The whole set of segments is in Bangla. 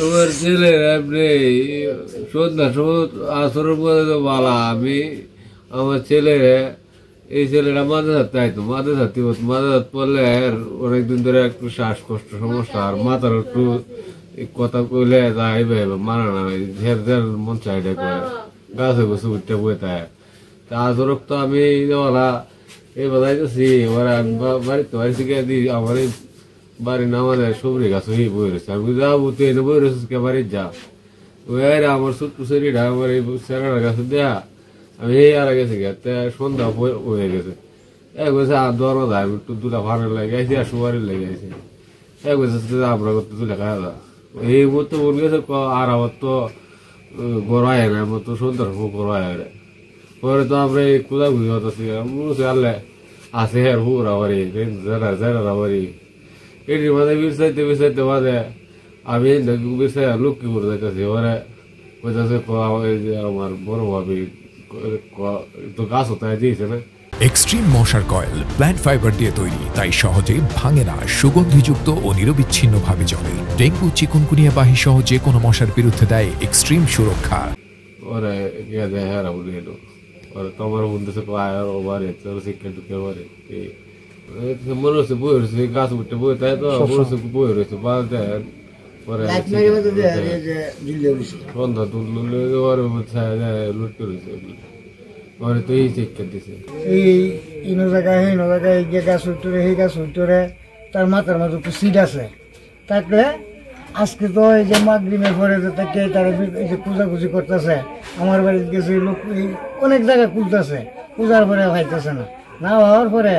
এবার ছেলে আপনি সন্ধ্যা সময় আসরের পরে তো বালা আমি আমার ছেলেরে এই ছেলেটা মাঝে থাকতে আইতো মাঝে থাকতে মাঝে থাকতে পড়লে অনেকদিন ধরে একটু শ্বাসকষ্ট সমস্যা আর মাথার একটু কথা কইলে যাইবে মানা না ঝের ঝের মন চাইডে করে গাছে বসে উঠতে বই তাই তা আসরক তো আমি ওরা এই বাজাইতেছি ওরা বাড়িতে বাড়িতে গিয়ে দিই আমার এই বাড়ি না আমাদের সবরি গাছ হয়ে বই রয়েছে আমি যাবো তুই এনে বই রয়েছিস কে বাড়ির যা ওই আমার ছোট্ট শরীরটা আমার এই স্যারের কাছে দেয়া আমি এই আর গেছি গে সন্ধ্যা হয়ে গেছে এক বছর আর দরও যায় একটু দুটা ভাড়ার লেগে গেছি আর সুপারির লেগে গেছে এক বছর আমরা করতে তুলে খাওয়া দাওয়া এই মতো বল গেছে আর আমার তো গড়ায় না আমার তো সন্ধ্যার খুব গড়ায় পরে তো আমরা এই কোথাগুলি হতেছি বুঝতে পারলে আছে আর হুরা বাড়ি জেরা বাড়ি এটির মাঝে বিচাইতে মাঝে আমি বিচাই লক্ষ্মী করে যাইতেছি ওরে কইতেছে আমার বড় ভাবি তো গাছ হতে দিয়েছে না এক্সট্রিম মশার কয়েল প্ল্যান্ট ফাইবার দিয়ে তৈরি তাই সহজে ভাঙে না সুগন্ধিযুক্ত ও নিরবিচ্ছিন্নভাবে জ্বলে ডেঙ্গু চিকুনগুনিয়া বাহি সহ যে কোনো মশার বিরুদ্ধে দেয় এক্সট্রিম সুরক্ষা ওরে গিয়ে দেয় হেরা বলে এলো ওরে তোমার বন্ধুছে আয়ার ওভারে তোর শিক্ষা ঢুকে ওভারে মনে হচ্ছে বই রয়েছে গাছ উঠতে বই তাই তো মনে হচ্ছে বই রয়েছে বাদ দেয় পরে সন্ধ্যা তুললে ওরে লুটকে রয়েছে ওরে তো এই শিক্ষা দিছে এই ইনো জায়গায় হিনো জায়গায় যে গাছ উঠতে সেই গাছ উঠতে তার মাথার মাঝে একটু সিট আছে থাকলে আজকে তো এই যে মাগরিমের পরে তাকে তারা এই যে পূজাপুজি করতেছে আমার বাড়িতে গেছে লোক অনেক জায়গায় খুলতেছে পূজার পরে ভাইতেছে না না হওয়ার পরে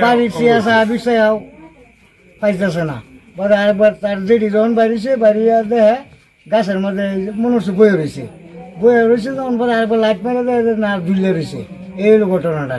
বাড়ির সিয়াসা বিষয়াও পাইতেছে না পরে আরেকবার তার যেটি যখন বাড়িছে বাড়িয়া দেখে গাছের মধ্যে মনে হচ্ছে বয়ে রয়েছে তখন পরে আরেকবার লাইট মেরে দেয় না ঝুলে রয়েছে এই হলো ঘটনাটা।